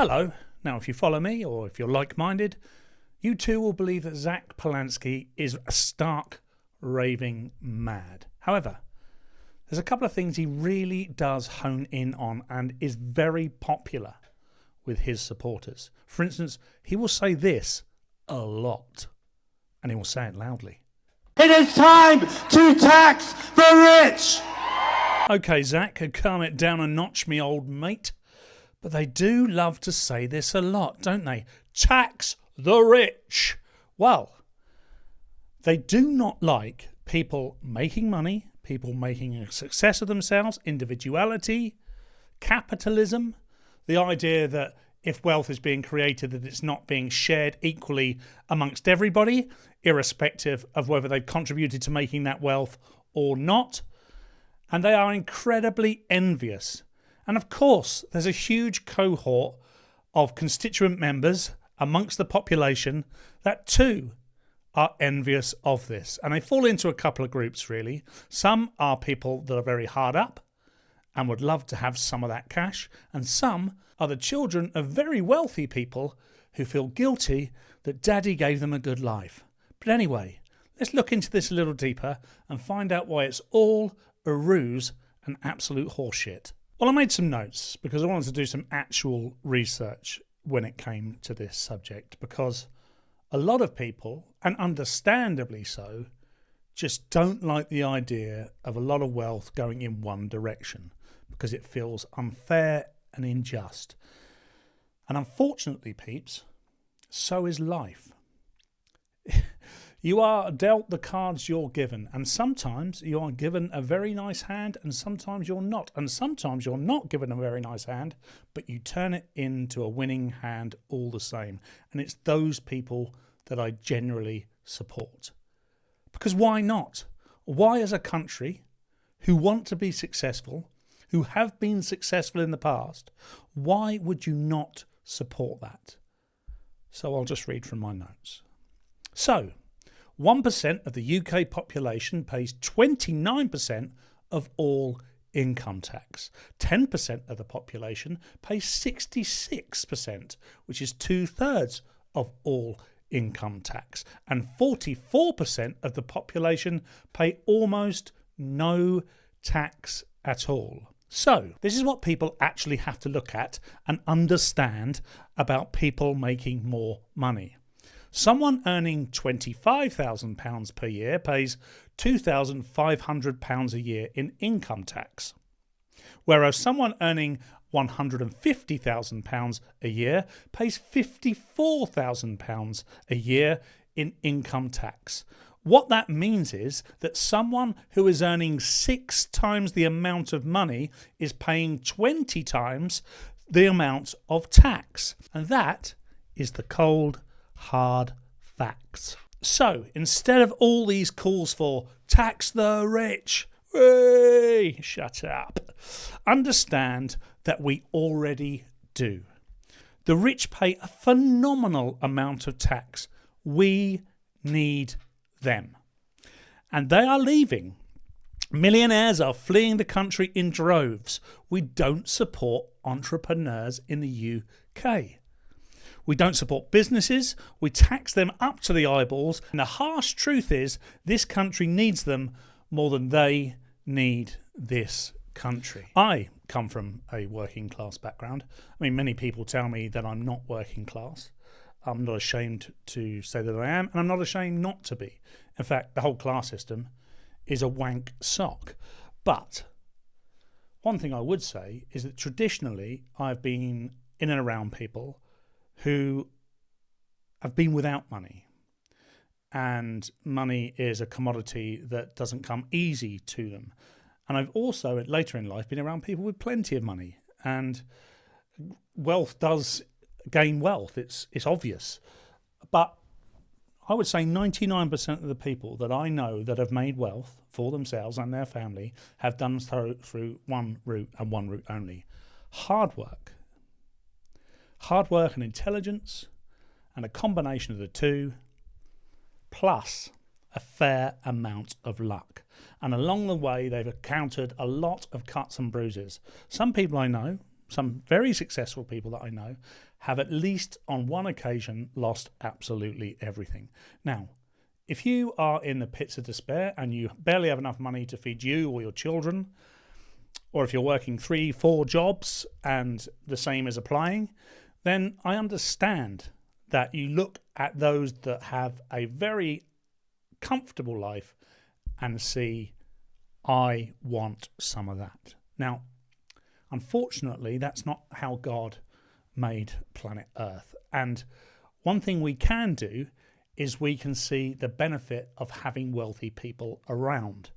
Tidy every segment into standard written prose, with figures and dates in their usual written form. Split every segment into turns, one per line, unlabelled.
Hello. Now, if you follow me or if you're like-minded, you too will believe that Zach Polanski is stark raving mad. However, there's a couple of things he really does hone in on and is very popular with his supporters. For instance, he will say this a lot, and he will say it loudly.
It is time to tax the rich!
Okay, Zach, calm it down a notch, me old mate. But they do love to say this a lot, don't they? Tax the rich. Well, they do not like people making money, people making a success of themselves, individuality, capitalism, the idea that if wealth is being created, that it's not being shared equally amongst everybody, irrespective of whether they've contributed to making that wealth or not. And they are incredibly envious. And of course, there's a huge cohort of constituent members amongst the population that too are envious of this. And they fall into a couple of groups, really. Some are people that are very hard up and would love to have some of that cash. And some are the children of very wealthy people who feel guilty that daddy gave them a good life. But anyway, let's look into this a little deeper and find out why it's all a ruse and absolute horseshit. Well, I made some notes because I wanted to do some actual research when it came to this subject, because a lot of people, and understandably so, just don't like the idea of a lot of wealth going in one direction because it feels unfair and unjust. And unfortunately, peeps, so is life. You are dealt the cards you're given, and sometimes you are given a very nice hand and sometimes you're not. And sometimes you're not given a very nice hand, but you turn it into a winning hand all the same. And it's those people that I generally support. Because why not? Why, as a country who want to be successful, who have been successful in the past, why would you not support that? So I'll just read from my notes. So, 1% of the UK population pays 29% of all income tax. 10% of the population pays 66%, which is 2/3 of all income tax. And 44% of the population pay almost no tax at all. So, this is what people actually have to look at and understand about people making more money. Someone earning £25,000 per year pays £2,500 a year in income tax, whereas someone earning £150,000 a year pays £54,000 a year in income tax. What that means is that someone who is earning 6 times the amount of money is paying 20 times the amount of tax. And that is the cold, hard facts. So instead of all these calls for tax the rich, hey, shut up, understand that we already do. The rich pay a phenomenal amount of tax. We need them. And they are leaving. Millionaires are fleeing the country in droves. We don't support entrepreneurs in the UK. We don't support businesses, we tax them up to the eyeballs, and the harsh truth is this country needs them more than they need this country. I come from a working class background. I mean, many people tell me that I'm not working class. I'm not ashamed to say that I am, and I'm not ashamed not to be. In fact, the whole class system is a wank sock. But one thing I would say is that traditionally I've been in and around people who have been without money, and money is a commodity that doesn't come easy to them. And I've also later in life been around people with plenty of money, and wealth does gain wealth, it's obvious. But I would say 99% of the people that I know that have made wealth for themselves and their family have done so through one route and one route only: hard work. Hard work and intelligence, and a combination of the two, plus a fair amount of luck. And along the way, they've encountered a lot of cuts and bruises. Some people I know some very successful people that I know, have at least on one occasion lost absolutely everything. Now, if you are in the pits of despair and you barely have enough money to feed you or your children, or if you're working 3-4 jobs and the same is applying, then I understand that you look at those that have a very comfortable life and see, I want some of that. Now, unfortunately, that's not how God made planet Earth. And one thing we can do is we can see the benefit of having wealthy people around.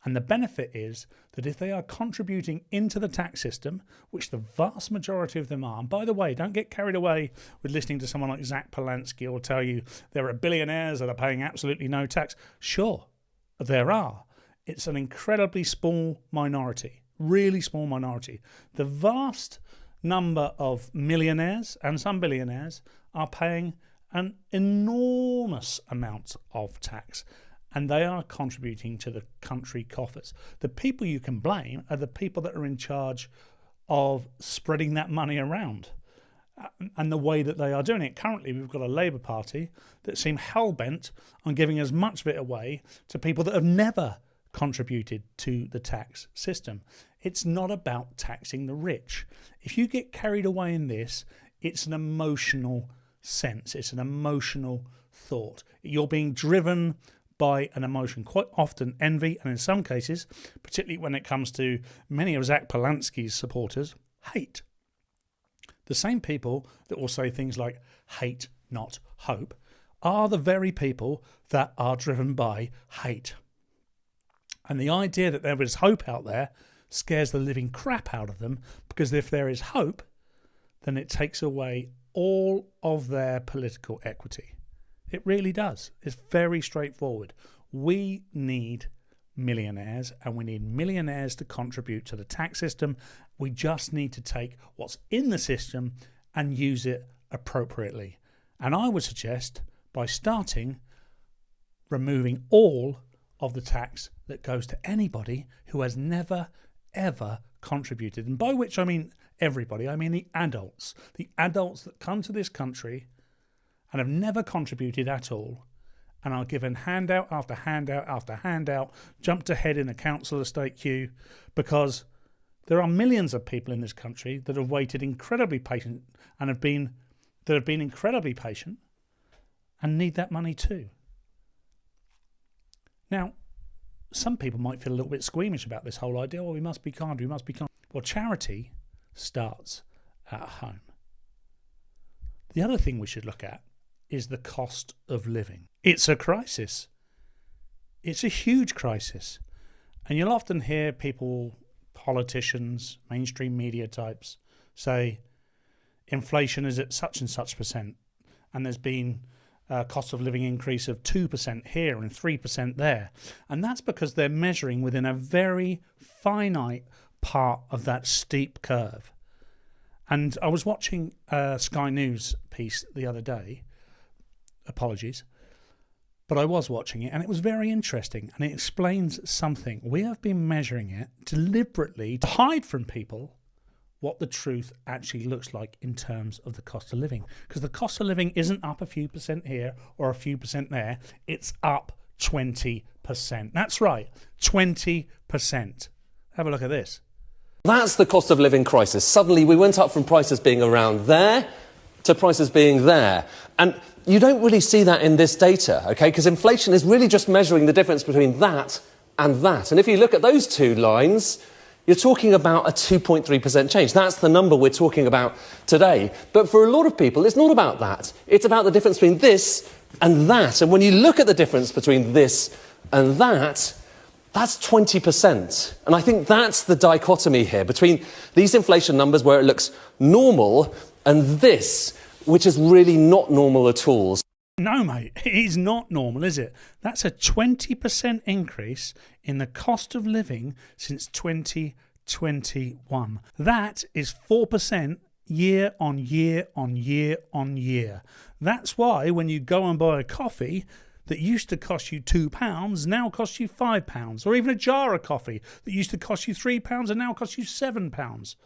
And the benefit is that if they are contributing into the tax system, which the vast majority of them are, and by the way, don't get carried away with listening to someone like Zach Polanski or tell you there are billionaires that are paying absolutely no tax. Sure, there are. It's an incredibly small minority, really small minority. The vast number of millionaires and some billionaires are paying an enormous amount of tax, and they are contributing to the country coffers. The people you can blame are the people that are in charge of spreading that money around and the way that they are doing it. Currently, we've got a Labour Party that seem hell-bent on giving as much of it away to people that have never contributed to the tax system. It's not about taxing the rich. If you get carried away in this, it's an emotional sense. It's an emotional thought. You're being driven by an emotion, quite often envy, and in some cases, particularly when it comes to many of Zach Polanski's supporters, hate. The same people that will say things like hate, not hope, are the very people that are driven by hate. And the idea that there is hope out there scares the living crap out of them, because if there is hope, then it takes away all of their political equity. It really does. It's very straightforward. We need millionaires, and we need millionaires to contribute to the tax system. We just need to take what's in the system and use it appropriately. And I would suggest by starting removing all of the tax that goes to anybody who has never, ever contributed. And by which I mean everybody, I mean the adults that come to this country and have never contributed at all, and are given handout after handout after handout, jumped ahead in the council estate queue, because there are millions of people in this country that have waited incredibly patient and have been incredibly patient and need that money too. Now, some people might feel a little bit squeamish about this whole idea. Well, we must be kind, we must be kind. Well, charity starts at home. The other thing we should look at is the cost of living. It's a crisis. It's a huge crisis. And you'll often hear people, politicians, mainstream media types, say inflation is at such and such percent, and there's been a cost of living increase of 2% here and 3% there. And that's because they're measuring within a very finite part of that steep curve. And I was watching a Sky News piece the other day. Apologies. But I was watching it, and it was very interesting, and it explains something. We have been measuring it deliberately to hide from people what the truth actually looks like in terms of the cost of living. Because the cost of living isn't up a few percent here or a few percent there. It's up 20%. That's right, 20%. Have a look at this.
That's the cost of living crisis. Suddenly we went up from prices being around there to prices being there. And you don't really see that in this data, okay? Because inflation is really just measuring the difference between that and that. And if you look at those two lines, you're talking about a 2.3% change. That's the number we're talking about today. But for a lot of people, it's not about that. It's about the difference between this and that. And when you look at the difference between this and that, that's 20%. And I think that's the dichotomy here between these inflation numbers where it looks normal and this, which is really not normal at all.
No, mate, it is not normal, is it? That's a 20% increase in the cost of living since 2021. That is 4% year on year on year on year. That's why when you go and buy a coffee that used to cost you £2 now costs you £5, or even a jar of coffee that used to cost you £3 and now costs you £7.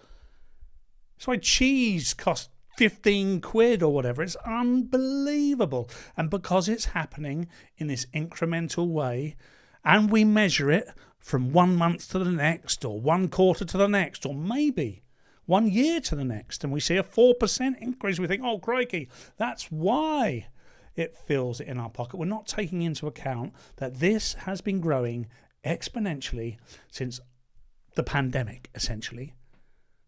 That's why cheese costs 15 quid or whatever. It's unbelievable. And because it's happening in this incremental way, and we measure it from 1 month to the next, or 1 quarter to the next, or maybe 1 year to the next, and we see a 4% increase, we think, oh, crikey, that's why it fills it in our pocket. We're not taking into account that this has been growing exponentially since the pandemic, essentially.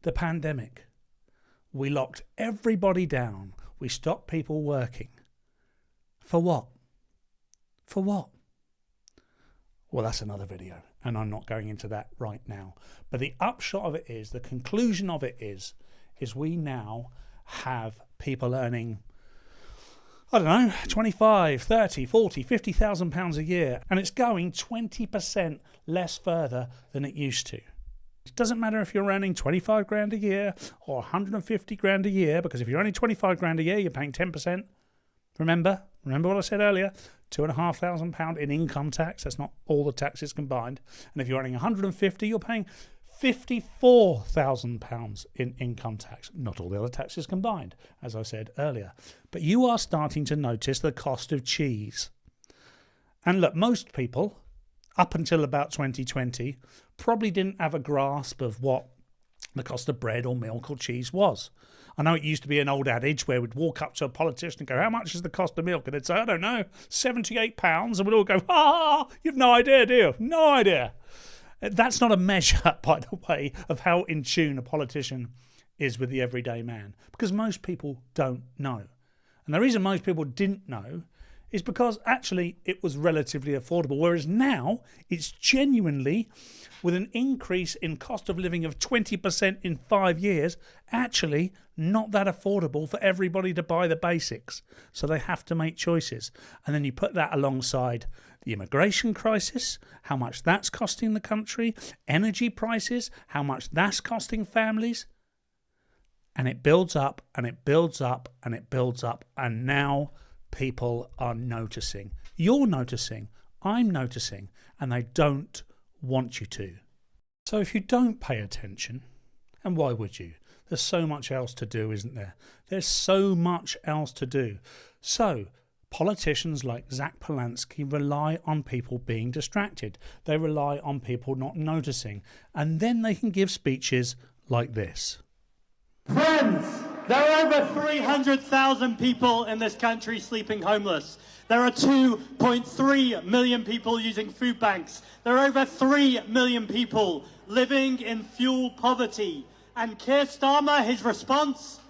The pandemic. We locked everybody down. We stopped people working. For what? For what? Well, that's another video, and I'm not going into that right now. But the upshot of it is, the conclusion of it is we now have people earning, I don't know, 25, 30, 40, 50,000 pounds a year, and it's going 20% less further than it used to. It doesn't matter if you're earning 25 grand a year or 150 grand a year, because if you're earning 25 grand a year, you're paying 10%. Remember what I said earlier? £2,500 in income tax. That's not all the taxes combined. And if you're earning 150, you're paying £54,000 in income tax. Not all the other taxes combined, as I said earlier. But you are starting to notice the cost of cheese. And look, most people, up until about 2020, probably didn't have a grasp of what the cost of bread or milk or cheese was. I know it used to be an old adage where we'd walk up to a politician and go, how much is the cost of milk? And they'd say, I don't know, £78. And we'd all go, you've no idea, do you? No idea. That's not a measure, by the way, of how in tune a politician is with the everyday man, because most people don't know. And the reason most people didn't know is because actually it was relatively affordable, whereas now it's genuinely, with an increase in cost of living of 20% in 5 years, actually not that affordable for everybody to buy the basics. So they have to make choices. And then you put that alongside the immigration crisis, how much that's costing the country, energy prices, how much that's costing families. And it builds up and it builds up and it builds up. And now people are noticing. You're noticing. I'm noticing. And they don't want you to. So if you don't pay attention, and why would you? There's so much else to do, isn't there? There's so much else to do. So politicians like Zach Polansky rely on people being distracted. They rely on people not noticing. And then they can give speeches like this.
Friends, there are over 300,000 people in this country sleeping homeless. There are 2.3 million people using food banks. There are over 3 million people living in fuel poverty. And Keir Starmer, his response?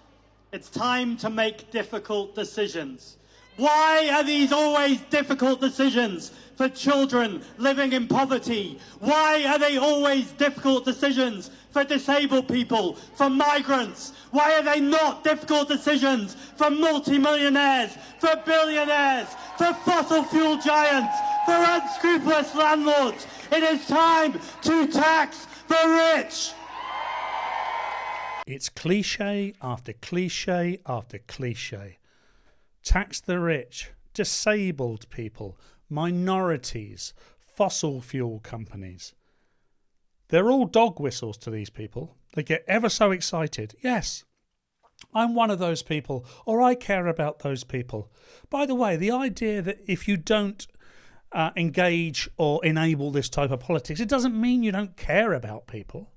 It's time to make difficult decisions. Why are these always difficult decisions for children living in poverty? Why are they always difficult decisions for disabled people, for migrants? Why are they not difficult decisions for multimillionaires, for billionaires, for fossil fuel giants, for unscrupulous landlords? It is time to tax the rich.
It's cliche after cliche after cliche. Tax the rich, disabled people, minorities, fossil fuel companies. They're all dog whistles to these people. They get ever so excited. Yes, I'm one of those people, or I care about those people. By the way, the idea that if you don't engage or enable this type of politics, it doesn't mean you don't care about people.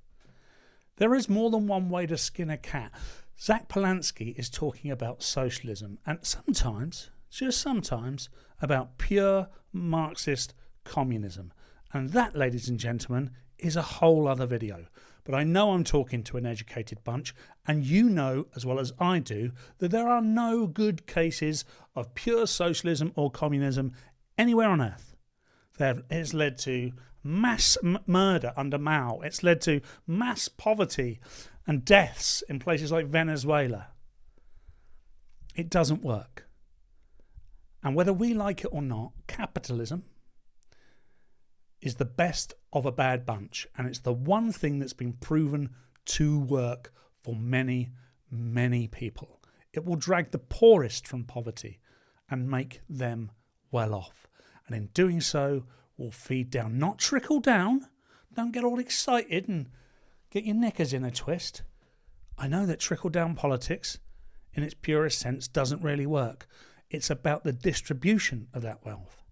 There is more than one way to skin a cat. Zach Polansky is talking about socialism, and sometimes, just sometimes, about pure Marxist communism. And that, ladies and gentlemen, is a whole other video. But I know I'm talking to an educated bunch, and you know as well as I do that there are no good cases of pure socialism or communism anywhere on earth. It's led to mass murder under Mao. It's led to mass poverty and deaths in places like Venezuela. It doesn't work. And whether we like it or not, capitalism is the best of a bad bunch. And it's the one thing that's been proven to work for many, many people. It will drag the poorest from poverty and make them well off. And in doing so, will feed down, not trickle down. Don't get all excited and get your knickers in a twist. I know that trickle-down politics, in its purest sense, doesn't really work. It's about the distribution of that wealth.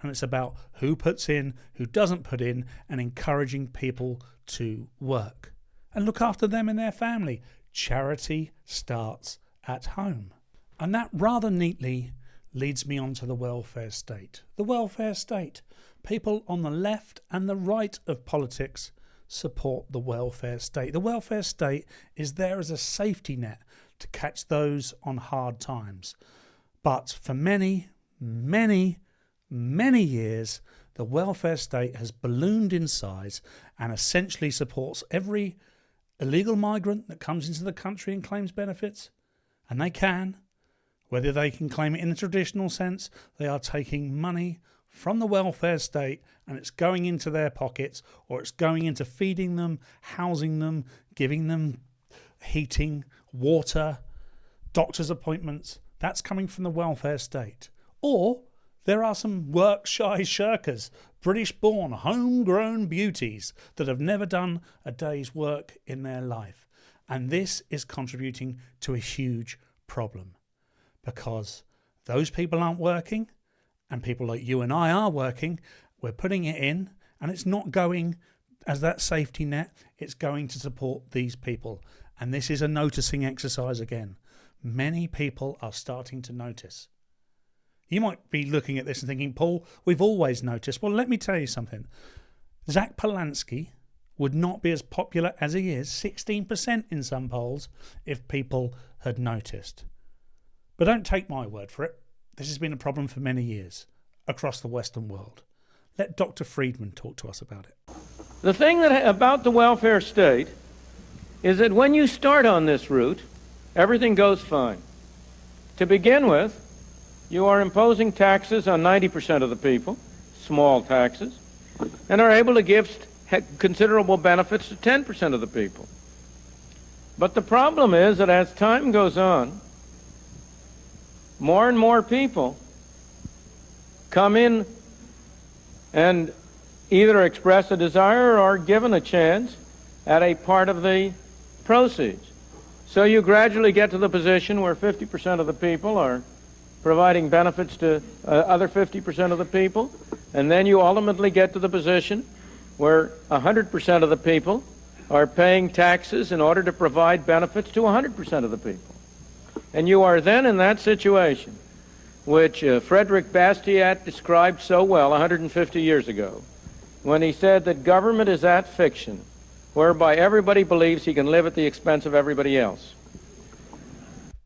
And it's about who puts in, who doesn't put in, and encouraging people to work and look after them and their family. Charity starts at home. And that rather neatly leads me on to the welfare state. The welfare state. People on the left and the right of politics support the welfare state. The welfare state is there as a safety net to catch those on hard times. But for many, many, many years, the welfare state has ballooned in size and essentially supports every illegal migrant that comes into the country and claims benefits. And they can. Whether they can claim it in the traditional sense, they are taking money from the welfare state and it's going into their pockets, or it's going into feeding them, housing them, giving them heating, water, doctor's appointments. That's coming from the welfare state. Or there are some work-shy shirkers, British-born, homegrown beauties that have never done a day's work in their life. And this is contributing to a huge problem, because those people aren't working and people like you and I are working. We're putting it in and it's not going as that safety net. It's going to support these people. And this is a noticing exercise again. Many people are starting to notice. You might be looking at this and thinking, Paul, we've always noticed. Well, let me tell you something. Zach Polanski would not be as popular as he is, 16% in some polls, if people had noticed. But don't take my word for it. This has been a problem for many years across the Western world. Let Dr. Friedman talk to us about it.
The thing about the welfare state is that when you start on this route, everything goes fine. To begin with, you are imposing taxes on 90% of the people, small taxes, and are able to give considerable benefits to 10% of the people. But the problem is that as time goes on, more and more people come in and either express a desire or are given a chance at a part of the proceeds. So you gradually get to the position where 50% of the people are providing benefits to other 50% of the people, and then you ultimately get to the position where 100% of the people are paying taxes in order to provide benefits to 100% of the people. And you are then in that situation, which Frederick Bastiat described so well 150 years ago, when he said that government is that fiction whereby everybody believes he can live at the expense of everybody else.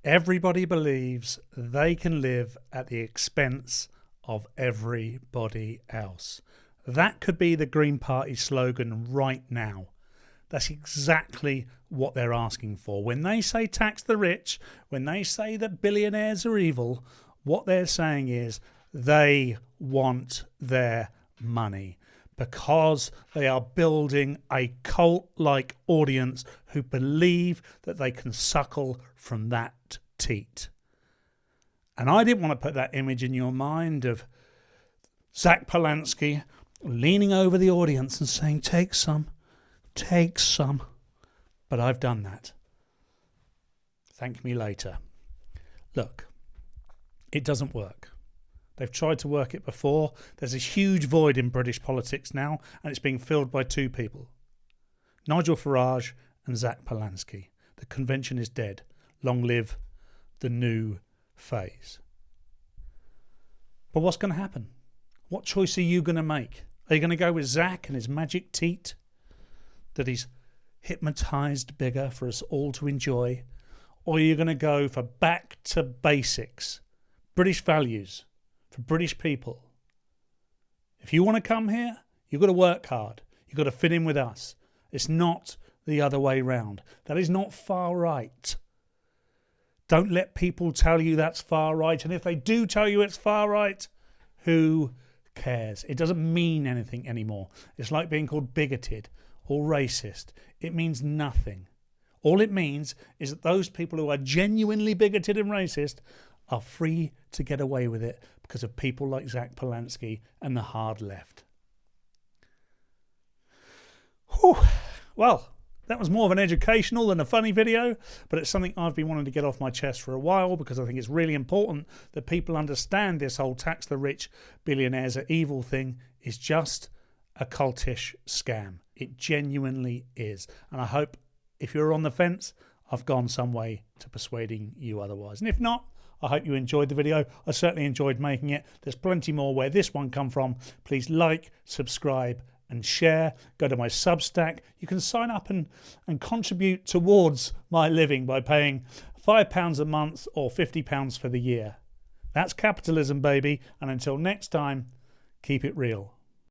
Everybody believes they can live at the expense of everybody else. That could be the Green Party slogan right now. That's exactly what they're asking for. When they say tax the rich, when they say that billionaires are evil, what they're saying is they want their money, because they are building a cult-like audience who believe that they can suckle from that teat. And I didn't want to put that image in your mind of Zach Polanski leaning over the audience and saying, take some. But I've done that. Thank me later. Look, it doesn't work. They've tried to work it before. There's a huge void in British politics now, and it's being filled by two people. Nigel Farage and Zach Polanski. The convention is dead. Long live the new phase. But what's going to happen? What choice are you going to make? Are you going to go with Zach and his magic teat that he's hypnotised bigger for us all to enjoy? Or are you going to go for back to basics, British values, for British people? If you want to come here, you've got to work hard. You've got to fit in with us. It's not the other way round. That is not far right. Don't let people tell you that's far right. And if they do tell you it's far right, who cares? It doesn't mean anything anymore. It's like being called bigoted or racist. It means nothing. All it means is that those people who are genuinely bigoted and racist are free to get away with it because of people like Zach Polanski and the hard left. Whew. Well, That was more of an educational than a funny video, but it's something I've been wanting to get off my chest for a while because I think it's really important that people understand this whole tax the rich, billionaires are evil thing is just a cultish scam. It genuinely is. And I hope if you're on the fence, I've gone some way to persuading you otherwise. And if not, I hope you enjoyed the video. I certainly enjoyed making it. There's plenty more where this one come from. Please like, subscribe and share. Go to my Substack. You can sign up and contribute towards my living by paying £5 a month or £50 for the year. That's capitalism, baby. And until next time, keep it real.